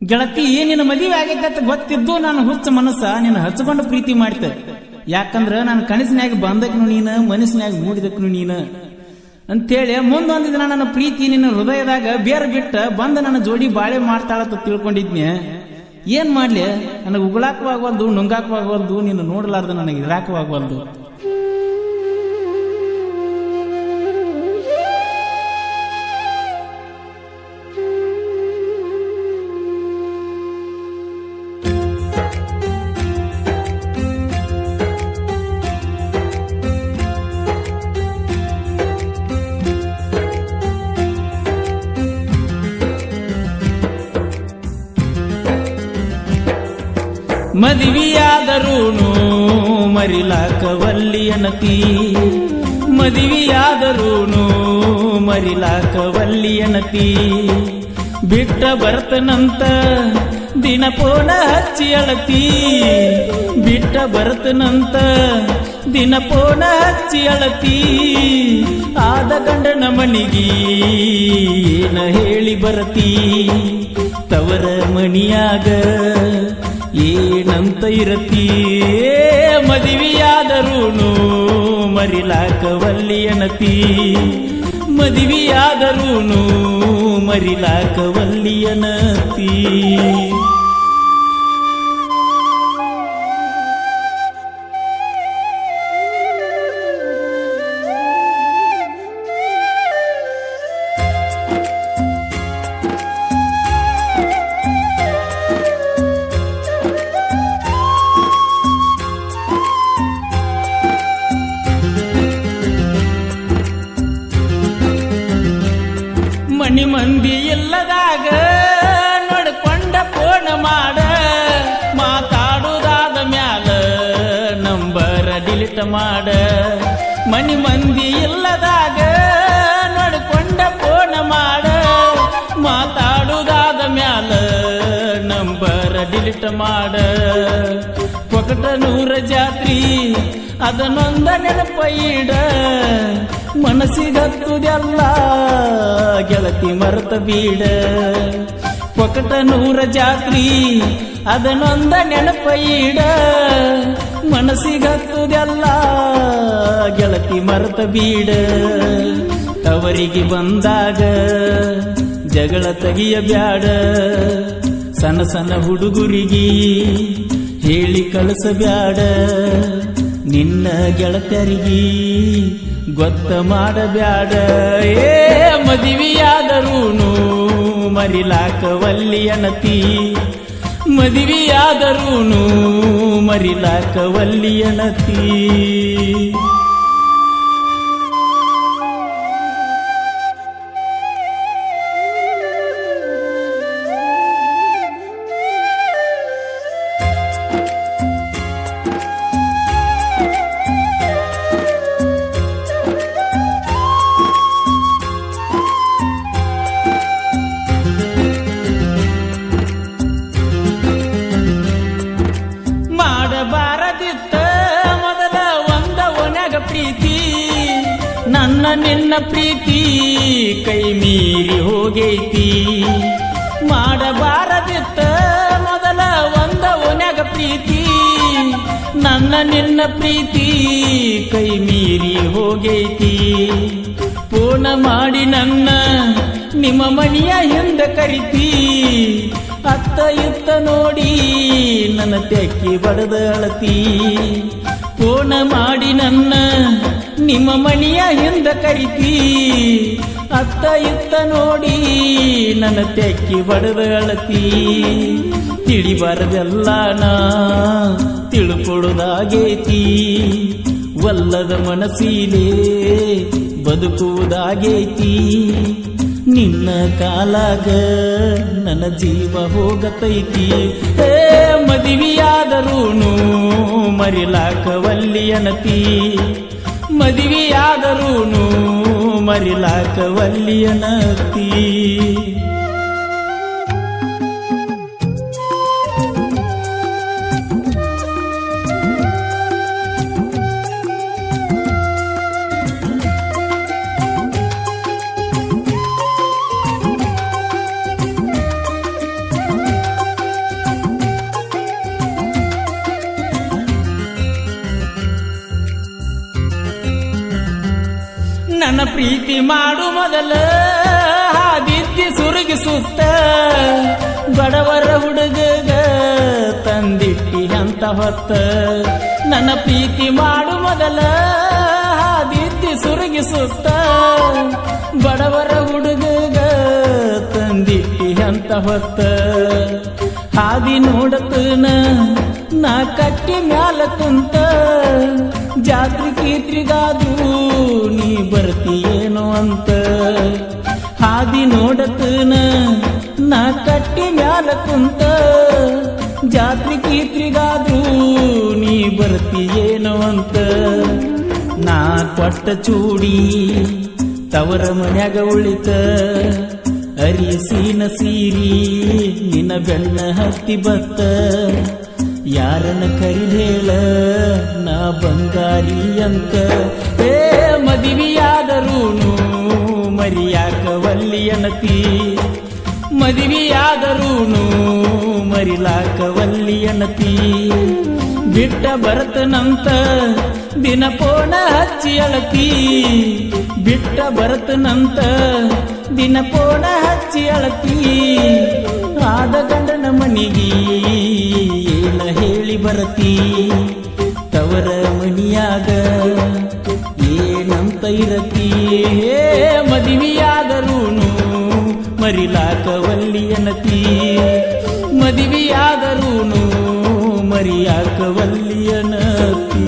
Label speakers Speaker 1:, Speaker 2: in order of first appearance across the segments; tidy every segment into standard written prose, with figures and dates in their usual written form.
Speaker 1: ಗೆಳತಿ ನಿನ್ನ ಮದುವೆ ಆಗೈತೆ ಅಂತ ಗೊತ್ತಿದ್ದು ನಾನು ಹುಚ್ಚ ಮನಸ್ಸ ನಿನ್ನ ಹಚ್ಕೊಂಡು ಪ್ರೀತಿ ಮಾಡ್ತೆ. ಯಾಕಂದ್ರ ನಾನು ಕನಸಿನಾಗ ಬಂದಕ್ನು ನೀನ, ಮನಸ್ಸಿನಾಗ ಮೂಡಿದಕ್ನು ನೀನ ಅಂತೇಳಿ ಮುಂದೊಂದು ದಿನ ನನ್ನ ಪ್ರೀತಿ ನಿನ್ನ ಹೃದಯದಾಗ ಬೇರೆ ಬಿಟ್ಟ ಬಂದ ನನ್ನ ಜೋಡಿ ಬಾಳೆ ಮಾಡ್ತಾಳತ್ತ ತಿಳ್ಕೊಂಡಿದ್ನೆ. ಏನ್ ಮಾಡ್ಲಿ, ನನಗೆ ಉಗುಳಾಕೂ ಆಗವಲ್ದು, ನುಂಗಾಕೂ ಆಗವಲ್ದು, ನಿನ್ನ ನೋಡಲಾರ್ದು ನನಗೆ ಇರಾಕೂ ಆಗವಲ್ದು. ಮದುವೆಯಾದರೂನು ಮರಿಲಾಕವಲ್ಲಿಯನತಿ, ಮದುವೆಯಾದರೂನು ಮರಿಲಾಕವಲ್ಲಿಯನತಿ. ಬಿಟ್ಟ ಬರ್ತನಂತ ದಿನ ಪೋನ ಹಚ್ಚಿ ಅಳತಿ, ಬಿಟ್ಟ ಬರ್ತನಂತ ದಿನ ಪೋನ ಹಚ್ಚಿ ಅಳತಿ. ಆದ ಗಂಡನ ಮನಿಗಿ ಏನ ಹೇಳಿ ಬರತಿ, ತವರ ಮನಿಯಾಗ ಏನಂತ ಇರತಿ. ಮದುವೆಯಾದರೂನು ಮರಿಲಾಕವಲ್ಲಿಯನತಿ, ಮದುವೆಯಾದರೂನು ಮರಿಲಾಕವಲ್ಲಿಯನತಿ. ಮನಿ ಮಂದಿ ಇಲ್ಲದಾಗ ನೋಡ್ಕೊಂಡ ಫೋನ್ ಮಾಡ, ಮಾತಾಡುದಾದ ಮ್ಯಾಲ ನಂಬರ್ ಡಿಲೀಟ್ ಮಾಡ. ಮನಿ ಮಂದಿ ಇಲ್ಲದಾಗ ನೋಡ್ಕೊಂಡ ಫೋನ್ ಮಾಡ, ಮಾತಾಡುದಾದ ಮ್ಯಾಲ ನಂಬರ್ ಡಿಲೀಟ್ ಮಾಡ. ಪೊಕಟ 100 ಜಾತ್ರಿ ಅದನ್ನೊಂದ ನೆನಪೈಡ, ಮನಸ್ಸಿಗತ್ತುದೆಲ್ಲ ಗೆಳತಿ ಮರೆತ ಬೀಡ. ಪೊಕಟ 100 ಜಾತ್ರಿ ಅದನ್ನೊಂದ ನೆನಪೈಡ, ಮನಸ್ಸಿಗತ್ತುದೆಲ್ಲ ಗೆಳತಿ ಮರೆತ ಬೀಡ. ತವರಿಗೆ ಬಂದಾಗ ಜಗಳ ತೆಗಿಯ ಬ್ಯಾಡ, ಸಣ್ಣ ಸಣ್ಣ ಹುಡುಗುರಿಗೆ ಹೇಳಿ ಕಳಿಸಬ್ಯಾಡ. ನಿನ್ನ ಗೆಳತರಿಗೆ ಗೊತ್ತ ಮಾಡಬ್ಯಾಡ. ಮದುವೆಯಾದರೂನು ಮರಿಲಾಕವಲ್ಲಿಯನತಿ, ಮದುವೆಯಾದರೂನು ಮರಿಲಾಕವಲ್ಲಿಯನತಿ. ಮಾಡಬಾರದಿತ್ತ ಮೊದಲ ಒಂದ ಒಣಗ ಪ್ರೀತಿ, ನನ್ನ ನಿನ್ನ ಪ್ರೀತಿ ಕೈ ಮೀರಿ ಹೋಗೈತಿ. ಮಾಡಬಾರದಿತ್ತ ಮೊದಲ ಒಂದ ಒಣಗ ಪ್ರೀತಿ, ನನ್ನ ನಿನ್ನ ಪ್ರೀತಿ ಕೈ ಮೀರಿ ಹೋಗೈತಿ. ಫೋನ ಮಾಡಿ ನನ್ನ ನಿಮ್ಮ ಮನೆಯ ಹಿಂದ ಕರಿತಿ, ಅತ್ತ ಇತ್ತ ನೋಡಿ ನನ್ನ ತೆಕ್ಕಿ ಬಡದ ಅಳತಿ. ಫೋನ ಮಾಡಿ ನನ್ನ ನಿಮ್ಮ ಮನೆಯ ಹಿಂದ ಕರಿತಿ, ಅತ್ತ ಇತ್ತ ನೋಡಿ ನನ್ನ ತೆಕ್ಕಿ ಬಡದ ಅಳತಿ. ತಿಳಿಬಾರದೆಲ್ಲ ನಾ ತಿಳ್ಕೊಡುದಾಗೈತಿ, ಒಲ್ಲದ ಮನಸ್ಸಿಲೇ ಬದುಕುವುದಾಗೈತಿ. ನಿನ್ನ ಕಾಲಾಗ ನನ್ನ ಜೀವ ಹೋಗತೈತಿ. ಮದುವೆಯಾದರೂನು ಮರಿಲಾಕವಲ್ಲಿಯನತಿ, ಮದುವೆಯಾದರೂನು ಮರಿಲಾಕವಲ್ಲಿಯನತಿ. ಪ್ರೀತಿ ಮಾಡು ಮೊದಲ ಹಾದಿತ್ತಿ ಸುರುಗಿಸುತ್ತ ಬಡವರ ಹುಡುಗಗ ತಂದಿಟ್ಟಿ ಅಂತ ಹೊತ್ತ ನನ್ನ ಪ್ರೀತಿ ಮಾಡು ಮೊದಲ ಹಾದಿತ್ತಿ ಸುರುಗಿಸುತ್ತ ಬಡವರ ಹುಡುಗಗ ತಂದಿಟ್ಟಿ ಅಂತ ಹೊತ್ತ ಹಾದಿ ನೋಡತನ ನಾ ಕಟ್ಟಿ ಮ್ಯಾಲ ಕುಂತ ಜಾತ್ರೆ ಕೀತ್ರಿಗಾದು ನೀ ಬರ್ತೀಯೇನೋ ಅಂತ ಹಾದಿ ನೋಡತನ ನಾ ಕಟ್ಟಿ ಮ್ಯಾಲ ಕುಂತ ಜಾತ್ರೆ ಕೀತ್ರಿಗಾದು ನೀ ಬರ್ತೀಯೇನೋ ಅಂತ ನಾ ಕೊಟ್ಟ ಚೂಡಿ ತವರ ಮನ್ಯಾಗ ಉಳಿತ ಅರಿಸಿನ ಸೀರಿ ನಿನ್ನ ಬೆನ್ನ ಹತ್ತಿ ಬತ್ತ ಯಾರನ್ನ ಕರಿಲೇಳ ನಾ ಬಂಗಾರಿ ಅಂತ ಏ ಮದುವೆಯಾದರೂನು ಮರಿಯಾಕವಲ್ಲಿ ಅನತಿ ಮದುವೆಯಾದರೂನು ಮರಿಲಾಕವಲ್ಲಿ ಅನತಿ ಬಿಟ್ಟ ಬರತನಂತ ದಿನ ಪೋಣ ಹಚ್ಚಿ ಅಳತಿ ಬಿಟ್ಟ ಬರತನಂತ ದಿನ ಪೋಣ ಹಚ್ಚಿ ಅಳತಿ ಆದ ಗಂಡನ ಮನಿಗಿ ಏನ ಹೇಳಿ ಬರತಿ ತವರ ಮನಿಯಾಗ ಏನಂತ ಇರತಿ ಮದುವೆಯಾದರೂನು ಮರಿಲಾಕವಲ್ಲಿ ಅನತಿ ಮದುವೆಯಾದರೂನು ಮರಿಯಾಕವಲ್ಲಿ ಅನತಿ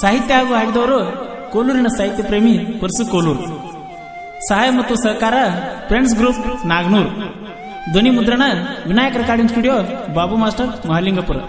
Speaker 1: ಸಾಹಿತ್ಯ ಹಾಗೂ ಹಾಡಿದವರು ಕೋಲೂರಿನ ಸಾಹಿತ್ಯ ಪ್ರೇಮಿ ಪರ್ಸು ಕೋಲೂರು. ಸಹಾಯ ಮತ್ತು ಸಹಕಾರ ಫ್ರೆಂಡ್ಸ್ ಗ್ರೂಪ್ ನಾಗನೂರ್. ಧ್ವನಿ ಮುದ್ರಣ Vinayaka recording studio Babu master Mahalingapura.